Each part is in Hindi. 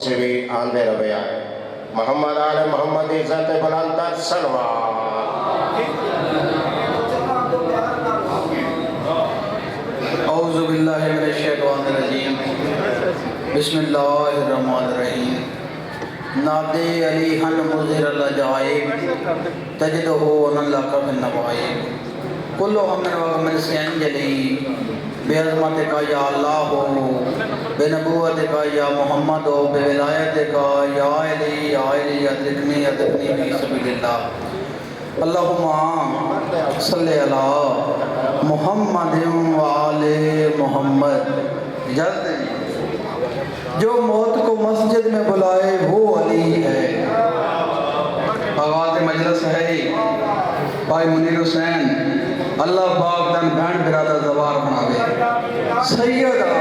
से भी आंदे रहे आए। मोहम्मद आले मोहम्मद इज्जत बुलंद सलवात। औज़ु बिल्लाहि मिनश शैतानिर रजीम। बिस्मिल्लाहिर्रहमानिर्रहीम। नादे अली हन मुज़हिर अल-अजाइब तजिदहु अनलका बिन नवाइब। कुल्लु हमन व गमन से अंजलि बेअज़मतिका या अल्लाह हो, बेनबुव्वतिका या मुहम्मद हो, बेविलायतिका या अली अदरिकनी फी सबीलिल्लाह। अल्लाहुम्मा सल्लि अला मुहम्मद व आले मुहम्मद। जल्द जो मौत को मस्जिद में बुलाए वो अली है। आवाज़ मजलिस है भाई मुनीर हुसैन, अल्लाह पाक तन बहन बिरादर ज़बार बनावे। सैयदा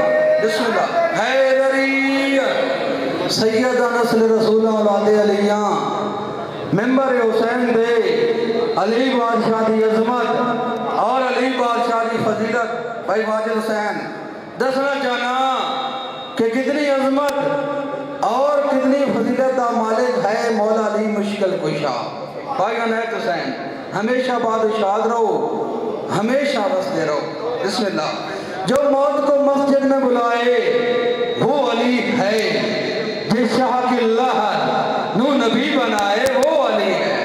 बिस्मिल्लाह हैदरी सैयदा नस्ल रसूल औलाद अलिया मेंबर हुसैन दे अली बादशाह की अजमत और अली बादशाह की फजीलत। भाई वाजिद हुसैन दसना चाहना कि कितनी अजमत और कितनी फजीलत का मालिक है मौला अली मुश्किल कुशा। भाई अनैत हुसैन हमेशा बादशाह रहो, हमेशा बसते रहो। बिस्मिल्लाह। जो मौत को मस्जिद में बुलाए वो अली है, जिस शाह की लहर नू नबी बनाए वो अली है।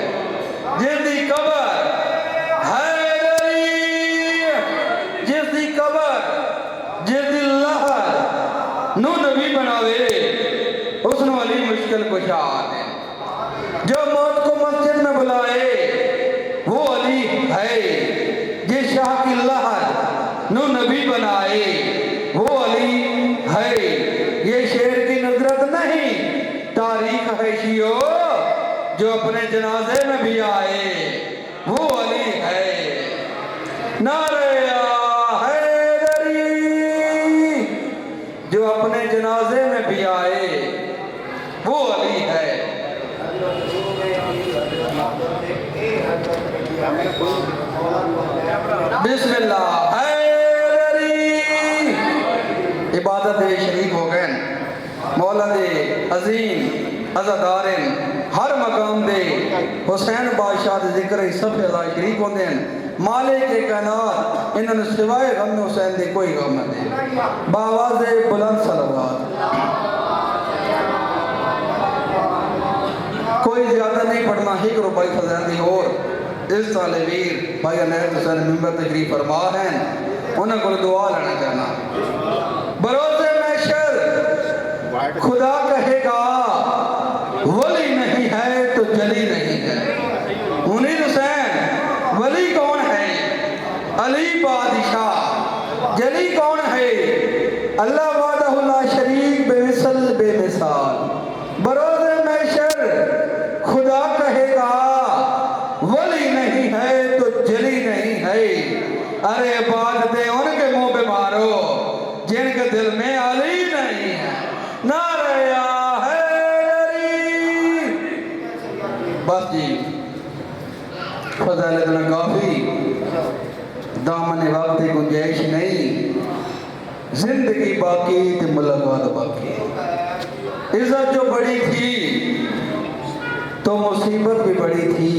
जिसकी कबर हैदरी, जिसकी कबर जिसकी लहर नू नबी बनावे उसनो अली मुश्किल कुशा है। जो मौत को मस्जिद में बुलाए वो अली है, जिस शाह की लहर नू नबी बनाए वो अली है। ये शेर की नुज़रत नहीं तारीख है शियो, जो अपने जनाजे में भी आए वो अली है। नारे या हैदरी, जो अपने जनाजे में भी आए वो अली है। बिस्मिल्लाह हैदरी। इबादत शरीक हो गए मौला दे अजीम अज़ादारिन हर मकाम दे हुसैन बादशाह दे जिक्र सब अदा शरीक होंदे हैं। मालिक के कायनात इन्होंने सिवाय गम हुसैन दे कोई गम न दे। बावाज़े बुलंद सलवात। कोई ज्यादा नहीं पढ़ना ही करो भाई फजैन दी। और इस साल वीर भाई अनैत हुसैन मेंबर तशरीफ फरमा हैं, उन्हें को दुआ लेना चाहना। बरोज़े महशर खुदा कहेगा वली नहीं है तो जली नहीं है। मुनीर हुसैन वली कौन है? अली बादशाह। जली कौन है? अल्लाह वाहदहु ला शरीक बेमिसल बेमिसाल। बरोज़े महशर खुदा कहेगा वली नहीं है तो जली नहीं है। अरे बात दे उनके मुंह पे मारो जिनके दिल में अली नहीं है। नारे या हैदरी। बस जी फज़ाइल इतना काफी, दामन वक्त की गुंजाइश नहीं। जिंदगी बाकी तो मुलाकात बाकी। इज्जत जो बड़ी थी तो मुसीबत भी बड़ी थी।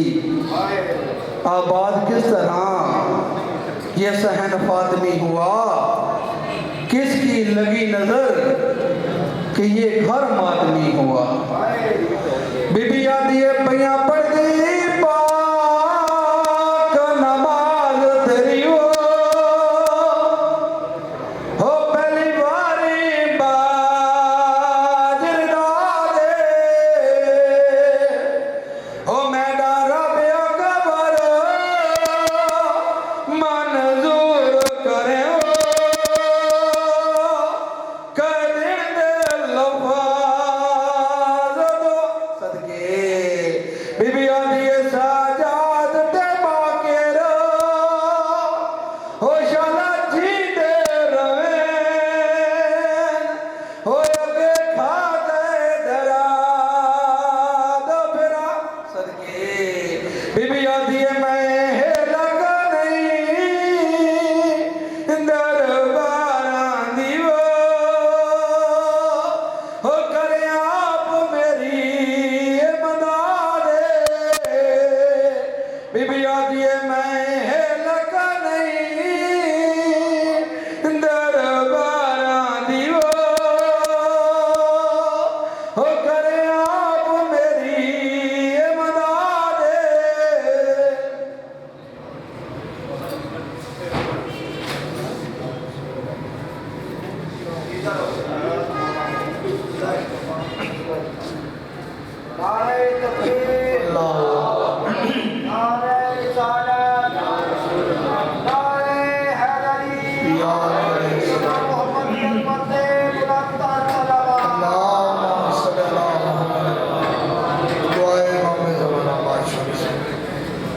आबाद किस तरह ये सहन फातिमी हुआ, किसकी लगी नजर कि ये घर मातमी हुआ। बीबी आदि पैया पड़ गई पाक नमाज तेरी हो पहली बारी बाजरा दे हो मैं डारा पिया कबर मंजूर करे हो कदिन दे लफा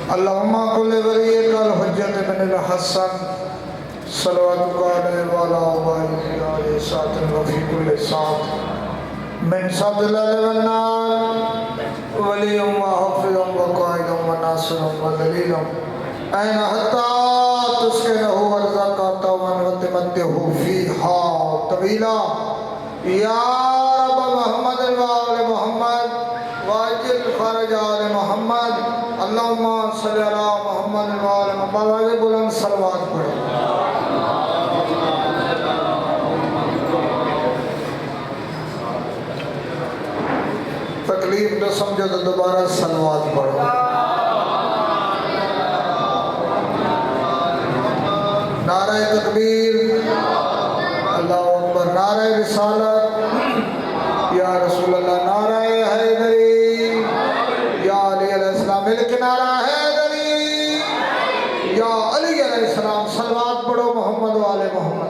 अल्लाहुम्मा कुल्ले वलिय्यिकल हुज्जत बिन हसन सल्लल्लाहु अलैहि व आलिहि सातिन व फी कुल्li सात मिन सदल वन्नार वलियुम व हफिजुम व काइदुम व नासिरुम व दलीलुम ऐन हत्ता तुस्किनहु अर्ज़क़ता व तमत्तहु फीहा तवीला या रब मुहम्मद व आले मुहम्मद वाजिल फरज आले मुहम्मद अल्लाहुम्मा सल्लि अला मुहम्मद व आले मुहम्मद बुलंद सलवात पढ़ो। तकलीफ न समझो तो दोबारा सलवात पढ़ो। नारे तकबीर, अल्लाहु अकबर, नारे रिसालत, या रसूल अल्लाह, नारे हैदरी, या अली अलैहिस्सलाम, मिलके नारा हैदरी, या अली अलैहिस्सलाम। सलवात पढ़ो मोहम्मद वाले मोहम्मद।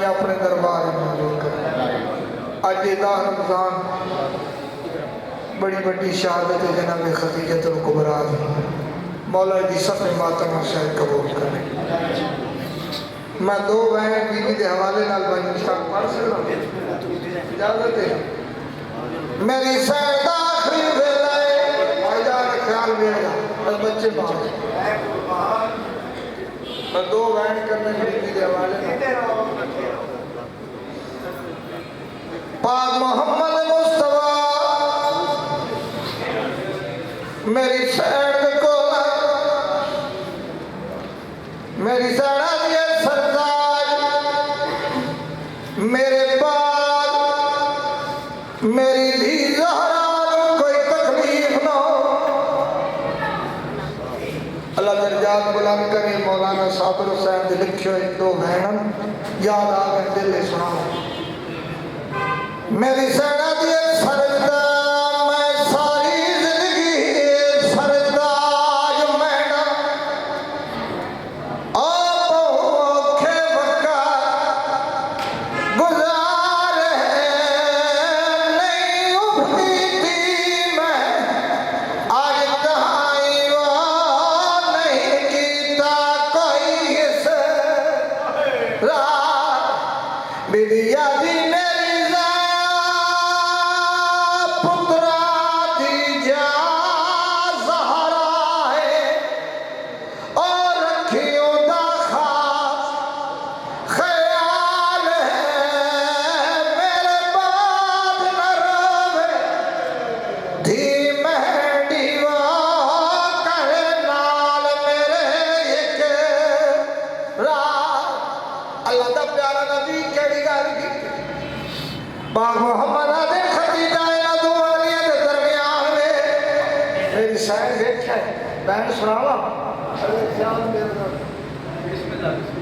अपने दरबार में मौजूद कर। आज इदा रमजान बड़ी बड़ी शहादत है जनाब खदीजतुल कुबरा मौला दी सफ़े मातम शायद कबूल करे। मैं दो बहन बीवी के हवाले नाल पढ़ सकता इजाजत है। मेरी सैर दा आखिरी वेला है, भाईजान ख्याल मेरा बस बच्चे बाहर मैं दो बहन करने बीवी के हवाले पाक मोहम्मद मुस्तफा मेरी सैर को मेरी सैरा दिए सरदार मेरे बाद मेरी धी ज़हरा कोई तकलीफ ना हो। अल्लाह दर्जात बुलंद करे। मौलाना साबिर हुसैन दे लिखे दो बहन याद आ गए दिल सुनाओ। मेरी सैरा दिए सरदा मैं सारी जिंदगी सरदार मैडम औखे बका गुजार नहीं उठती थी मैं आज दहाई वो नहीं कीता कोई इस रात बिदिया दी बैंड सुनावा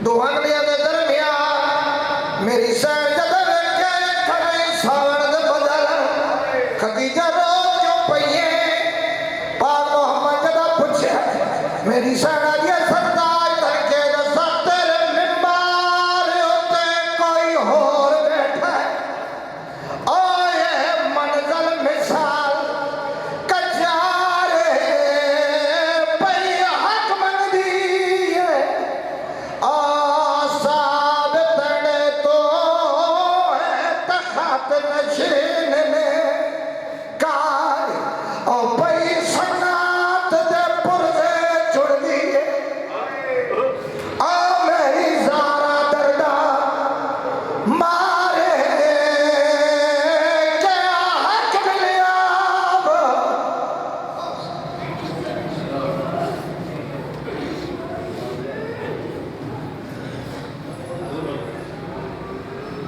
दुआ गलियां दे दरमियान मेरी सैन जद वेखे खड़े सावण दे बदल खदीजा रो क्यों पईए पाक मोहम्मद जदा पूछे मेरी सैन दी सरदार तड़के दा सत्तर मिंबर उते कोई होर बैठा ओए मंजल मिसाल कचार पई हक मंगदी है आसाब तड़े तो है तखत नशीन ने कार ओ पई सनात दे पुरजे जुड़ दिए आ मेरी ज़ारा दर्दा मारे क्या हक मिलिया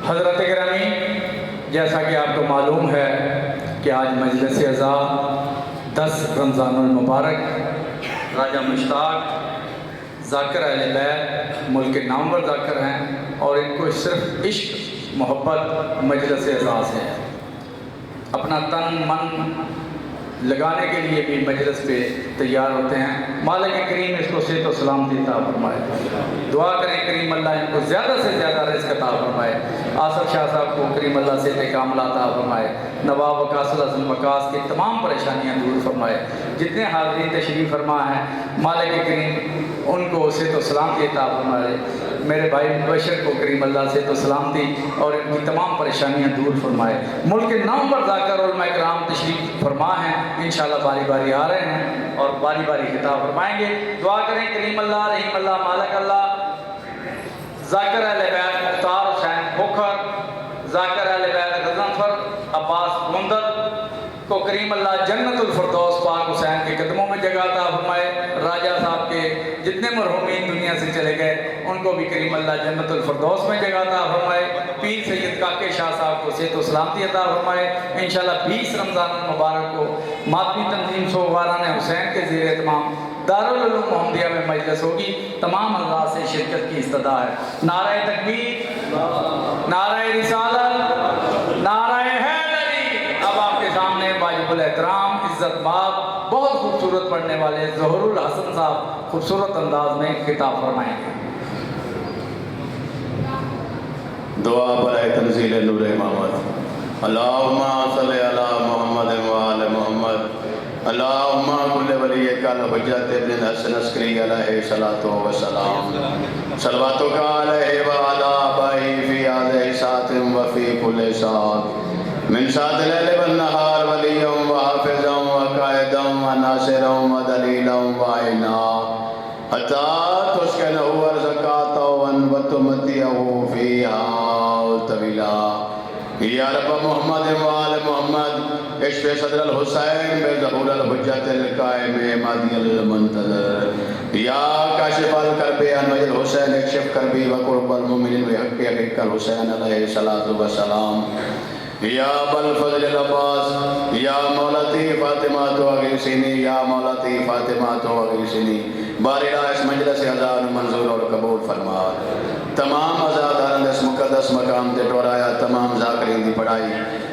हज़रत गिरामी, जैसा कि आपको मालूम है कि आज मजलिस अज़ा 10 रमज़ानुल मुबारक राजा मुश्ताक ज़ाकिर अहले बैत मुल्क के नामवर ज़ाकिर हैं और इनको सिर्फ इश्क मोहब्बत मजलिस अज़ा से है। अपना तन मन लगाने के लिए भी मजलिस पे तैयार होते हैं। मालिक करीम इसको सेहत और सलामती अता फरमाए। दुआ करें करीम अल्लाह इनको ज़्यादा से ज़्यादा रिज़्क़ अता फरमाए। आसफ शाह साहब को करीम अल्लाह सेहत कामिला अता फरमाए। नवाब वकास अज़म वकास की तमाम परेशानियाँ दूर फरमाए। जितने हाज़रीन तशरीफ़ फरमा हैं मालिक करीम उनको सेहत और सलामती अता फरमाए। मेरे भाई मुबशर को करीम अल्लाह सेहत और सलामती और इनकी तमाम परेशानियाँ दूर फरमाए। मुल्क के नामवर ज़ाकिर उलमा इकराम तशरीफ़ फरमा हैं, इंशाअल्लाह बारी बारी आ रहे हैं और बारी बारी खिताब फरमाएंगे। दुआ करें करीम अल्लाह रहीम अल्लाह मालिक अल्लाह ज़ाकिर अहले बैत मुख्तार हुसैन खोखर, ज़ाकिर अहले बैत गज़नफ़र अब्बास मुंदर को करीम अल्लाह जन्नतुल फिरदौस पाक हुसैन के कदमों में जगह अता फरमाए। राजा साहब के जितने मरहूमीन दुनिया से चले गए उनको भी करीम अल्लाह जन्नतुल फिरदौस में जगह अता फरमाए। पीर सैयद काके शाह साहब को सेहत और सलामती अता फरमाए। इंशाअल्लाह 20 रमज़ान मुबारक को मातमी तंजीम सोवारान हुसैन के ज़ेर एहतमाम दारुल उलूम मोहम्मदिया में मजलिस होगी। तमाम हज़रात से शिरकत की इस्तदा है। नारे तकबीर, नारे रिसालत, नारे हैदरी। अब आपके सामने वाजिबुल एहतराम इज्जत माब बहुत खूबसूरत पढ़ने वाले ज़हरुल हसन साहब खूबसूरत अंदाज में खिताब फरमाएंगे। दुआ बराए तंज़ील नूर मोहम्मद। अल्लाहुम्मा सल्लि अला मुहम्मद व आले मुहम्मद। अल्लाहुम्मा कुल्ले वलिय्यकल हुज्जत इब्न हसन अस्करी अलैहि सलातो व सलाम। सलवातो का अलैहि व अला आबाई फी आज़ि सातिम व फी कुल्ले सात मिन सातिल लैल व नहार वलिय्यम व हाफिज़म व कायदम व नासिरम व दलीलम व आइना हत्ता तुस्किनहु अर्ज़क़ातन व तुमतिहु फ़ीहा तवीला। या रब मोहम्मद व आले मोहम्मद इश्फ़ सदरल हुसैन बे ज़हूरल हुज्जतिल कायम मादियल मुंतज़र। या काशिफल करबे अनवजल हुसैन इक्शिफ करबी व कुर्बल मुमिनिन व हक़्क़ि हक़ीक़ल हुसैन अलैहि सलातु व सलाम। या बल फज़ल अब्बास या मौलती फ़ातिमा तो अगीसिनी या मौलती फ़ातिमा तो अगीसिनी। बारिला इस मजलिस अज़ान मंजूर और कबूल फरमा। तमाम अज़ादारन इस मुक़द्दस मकाम ते टोराया तमाम ज़ाकिरीन दी पढ़ाई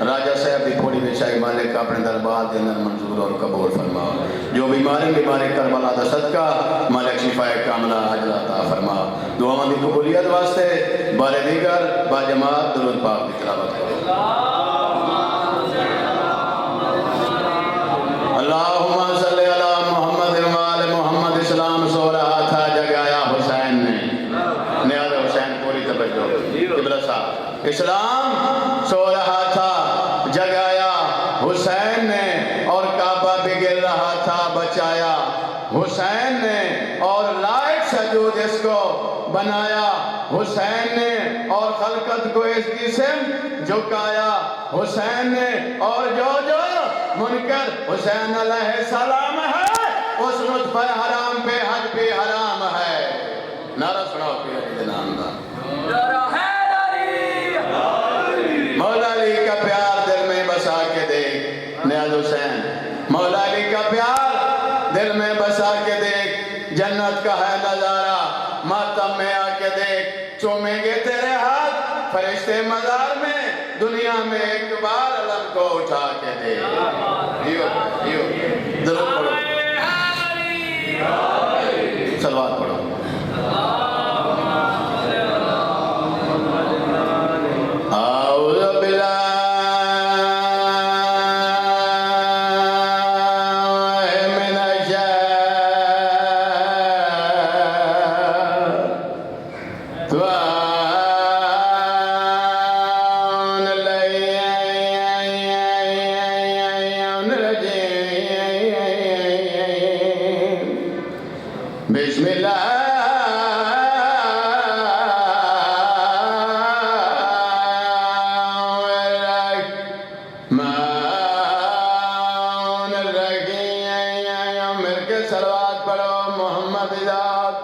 राजा साहब दी थोड़ी विचाई मालिक अपने दरबार दे अंदर मंजूर और कबूल फरमा। जो बीमारी करबला दा सदका मालिक शिफाए कामिला अजर अता फरमा। दुआओं दी कबूलियत वास्ते बारे दीगर बाजमात दुरूद पाक की तिलावत करो। अल्लाहुम्मा सल्लि अला मुहम्मद व आले मुहम्मद। इस्लाम सो रहा था जगाया हुसैन ने। नियाज़ हुसैन पूरी तवज्जो किबला साहब। इस्लाम सो रहा था जगाया हुसैन ने और काबा बिगड़ रहा था बचाया हुसैन ने और लायक सजूद इसको बनाया हुसैन ने और खलकत को इस जिस्म झुकाया हुसैन ने और जो जो मुनकर हुसैन अलैहिस्सलाम है उस लुत्फ़ हराम पे हज भी हराम है। नारा सुनाओ के नाम का। मौला अली का प्यार दिल में बसा के देख नियाज़ हुसैन। मौला अली का प्यार दिल में बसा के का है नजारा, मातम में आके देख, चूमेंगे तेरे हाथ फरिश्ते मजार में, दुनिया में एक बार अलम को उठा के दे। यो जरूर पढ़ो, सलवात पढ़ो। सलवात पढ़ो मोहम्मद इजात।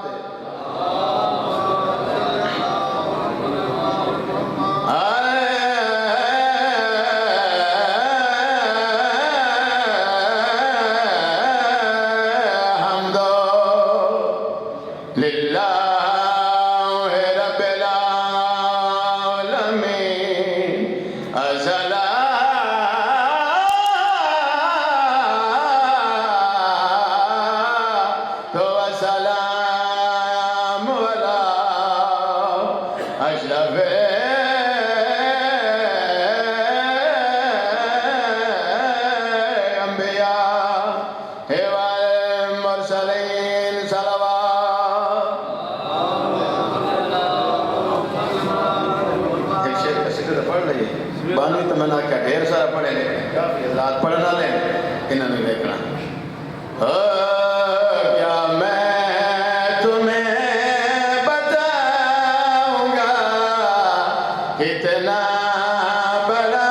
हमदो लिल्लाह रब्बिल आलमीन अज़ला बानी तो मैंने क्या ढेर सारा पढ़े काफी रात पढ़ना ले इन्होंने देखना। क्या मैं तुम्हें बताऊंगा कितना बड़ा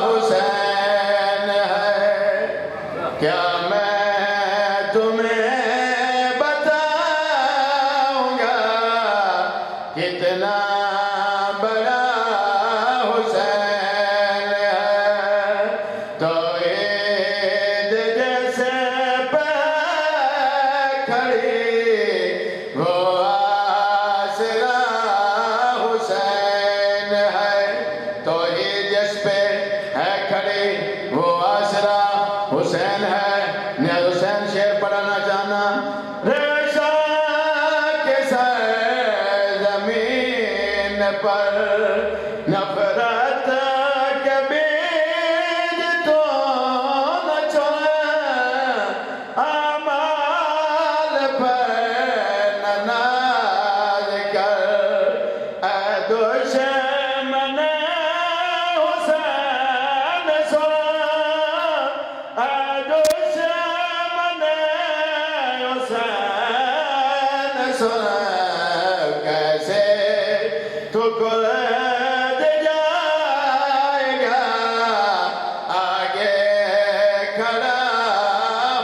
हुसैन है, क्या मैं तुम्हें बताऊंगा कितना बड़ा हुसैन है। ने हुसैन शेर पढ़ना चाहना। रेशा के सर जमीन पर नफरत के बीज तो न छोड़, अमाल पर न नाज कर, ऐ दुश्मन हुसैन सो, कैसे तू कुलद जाएगा आगे खड़ा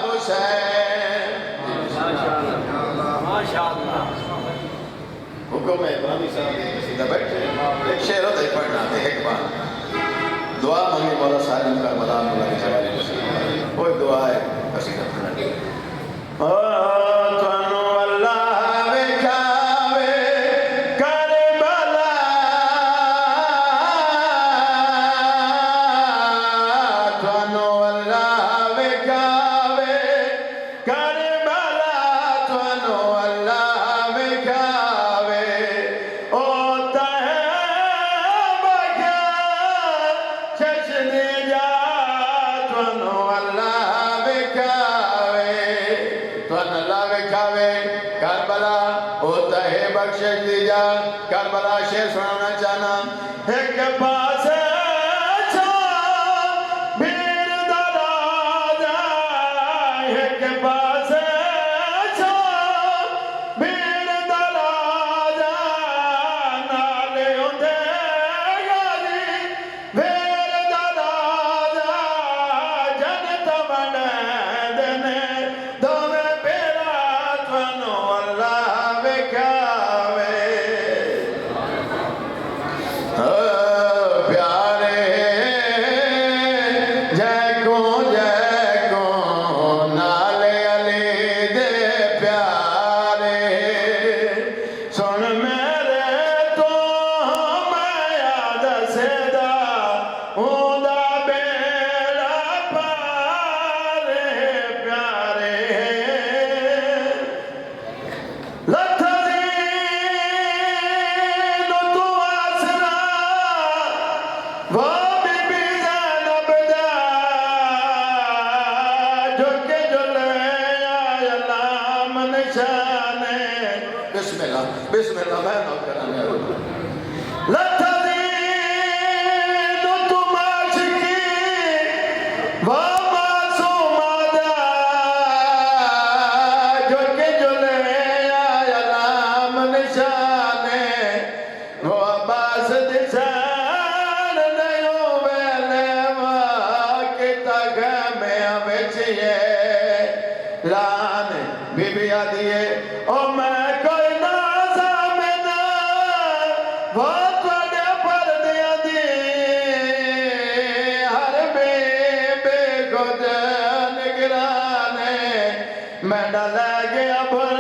हुसैन। हुक्म है इमामी साहब सीधा बैठे, एक शेर होता है पढ़ना है। एक बार दुआ मांगे मौला सालिम का मदाम मुला के जवानी कोई दुआ है कसीदा पढ़ना। करबला होता है बख्शिश दीजा। करबला शेर सुनाना चाहना। एक पास भीड़ दराजा, एक पास भीड़ दराजा, नाले उठे गाली भीड़ दराजा, जनत बने देने दोवे पेरा त्वनो अल्लाह बेखावे। प्यार लथज़ीन तू आसरा वो बीबी ज़ैनब दा जो के जो ले आया नाम निशाने बिस्मिल्लाह बिस्मिल्लाह मैं ना कराने लथज़ीन तू माशिकी वो मासूमा दा जो के जो ले आया नाम निशाने वो अब्बास दिशान नयो वेले वा के तग में अवेचिए लान बीबी आदिए ओ मैं कोई ना सामना वो तुझे पर दिया दी हर बेबे खुद निगराने मैं डाल गया भर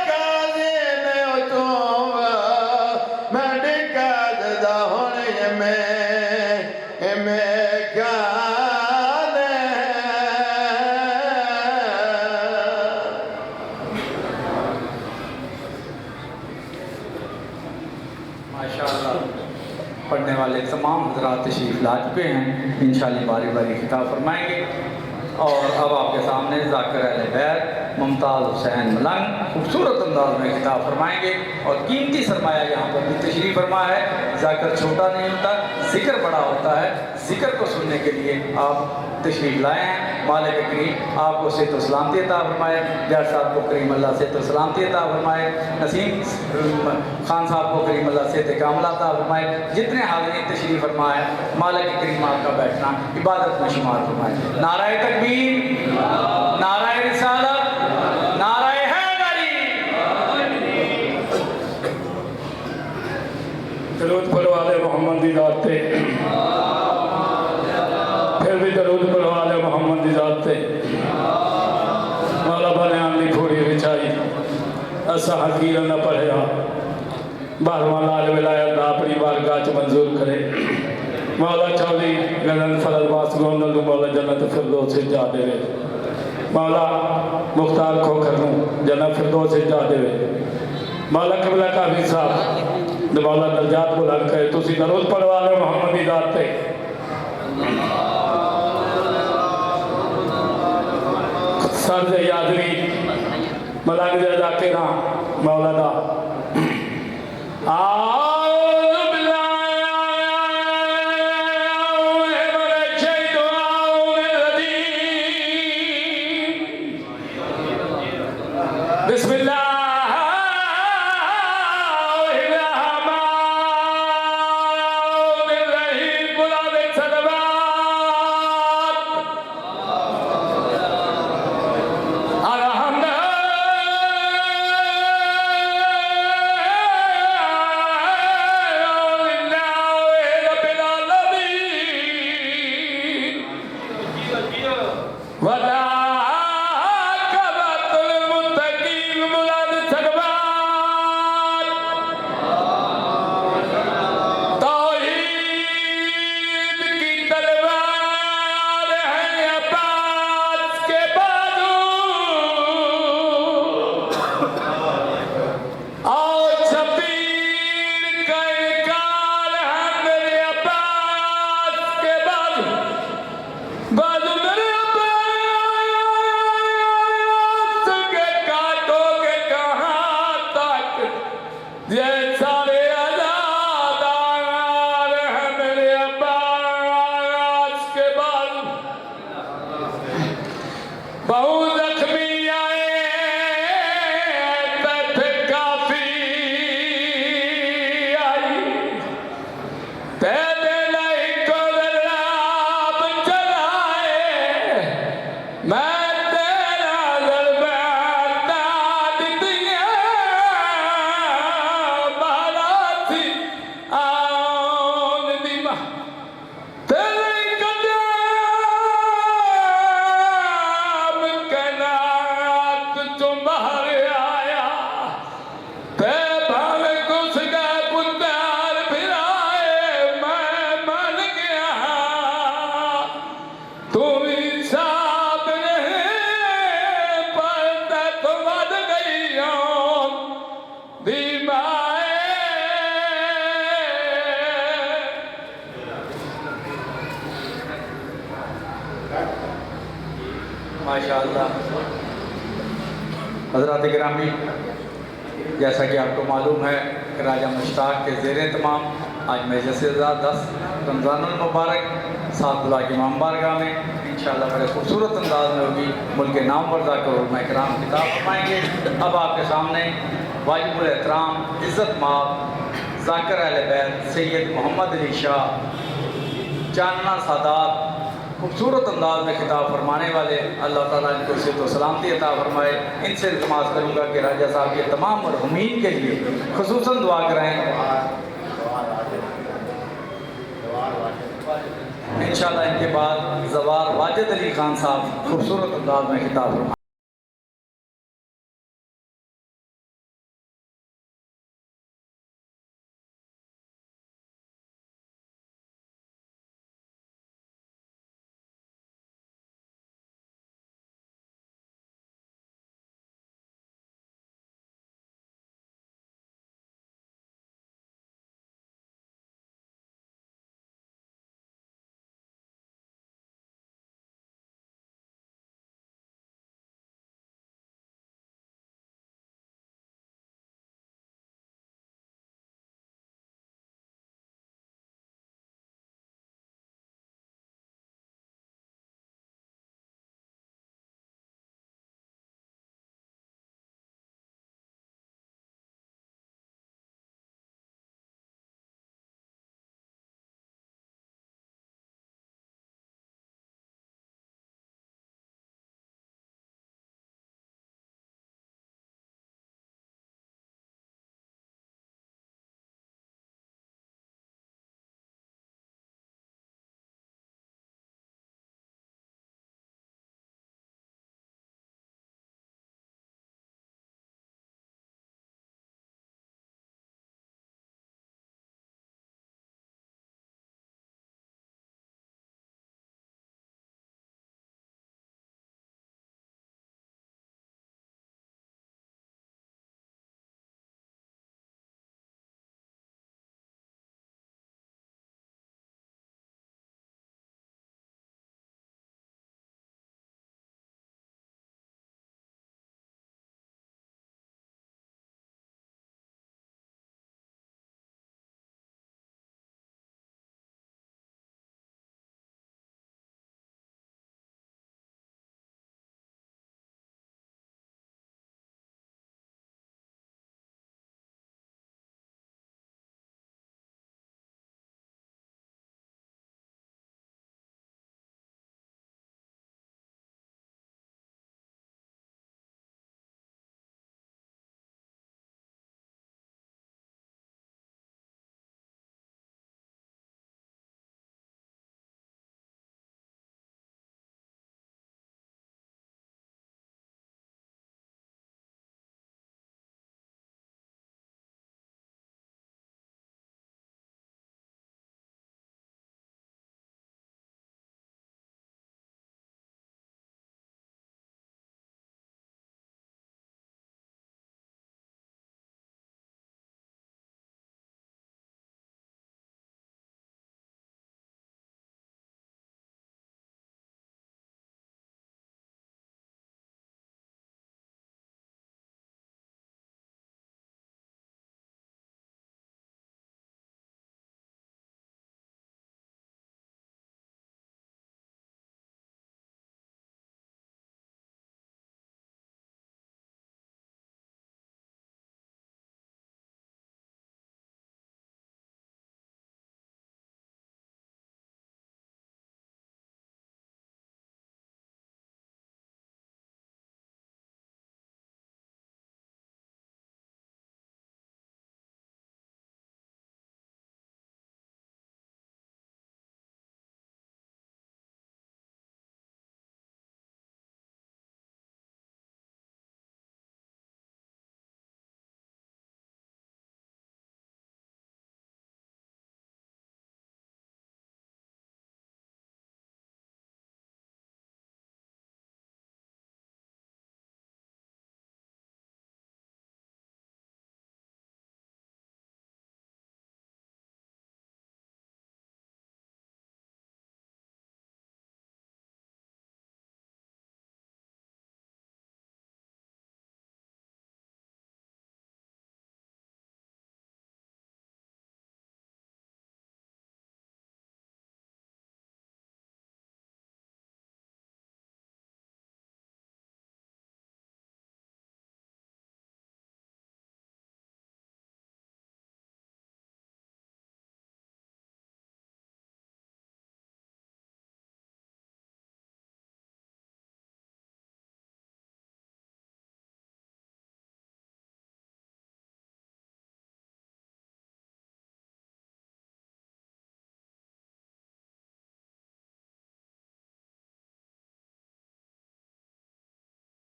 काजी ने तो मैं डिकाज दा होने में गाने माशाअल्लाह पढ़ने वाले तमाम हजरात तशरीफ ला चुके हैं। इंशाअल्लाह बारी बारी खिताब फरमाएंगे। और अब आपके सामने ज़ाकिर अहले बैत मुमताज़ हुसैन मलंग खूबसूरत अंदाज में खिताब फरमाएंगे। और कीमती सरमाया यहाँ पर भी तशरीफ़ फरमा है। ज़ाकिर छोटा नहीं होता, ज़िक्र बड़ा होता है। ज़िक्र को सुनने के लिए आप तशरीफ़ लाए हैं। मालिक करीम आपको सेहत व सलामती अता फरमाए। जज साहब को करीम अल्लाह सेहत व सलामती अता फरमाए। नसीम खान साहब को करीम अल्लाह सेहत कामिला अता फरमाए। जितने हाज़रीन तशरीफ़ फरमाए मालिक करीम आपका बैठना इबादत में शुमार फरमाए। नाराए तकबीर, नाराए रिसालत, नाराए हैदरी। दरूद पढ़ो वाले मोहम्मद दी जात ते, फिर भी दरूद पढ़ो वाले मोहम्मद दी जात ते। मौला बयान दी थोड़ी रिचाई असा हकीर न पढ़िया बारहवां लाल विलायत दा अपनी बारगाह च मंजूर करे। मौला चौधरी गगन फजल बास गोंदल मौला जन्नत फिरदौस जा देवे। मौला मुख्तार खोखर नूं जन्नत फिरदौस जा देवे। मौला क़िबला काफ़ी साहब मौला दर्जात बुलंद करे। तुसी दरूद पढ़वा लो मोहम्मद दी जात ते। सर दे यादवी मलंग दे ज़ाकिरां मौला दा माशाअल्लाह। हज़रात गिरामी, जैसा कि आपको मालूम है कि राजा मुश्ताक के ज़ेर तमाम आज मजलिस 10 रमज़ानुल मुबारक 7 जुलाई की इमाम बारगाह में इंशाअल्लाह बड़े खूबसूरत अंदाज में होगी। मुल्क नाम वर्दा को इकराम खिताब फरमाएंगे। अब आपके सामने वाजिबुल एहतराम इज़्ज़त माब ज़ाकिर अहले बैत सैयद मोहम्मद अली शाह चांदना सादात खूबसूरत अंदाज में खिताब फरमाने वाले, अल्लाह ताला इनको सिहत व सलामती अता फरमाए। इनसे इल्तमास करूँगा कि राजा साहब के तमाम मरहूमीन के लिए खुसूसन दुआ कराएँ। इंशाअल्लाह इनके बाद ज़वार वाजिद अली खान साहब खूबसूरत अंदाज में खिताब फरमाएँ।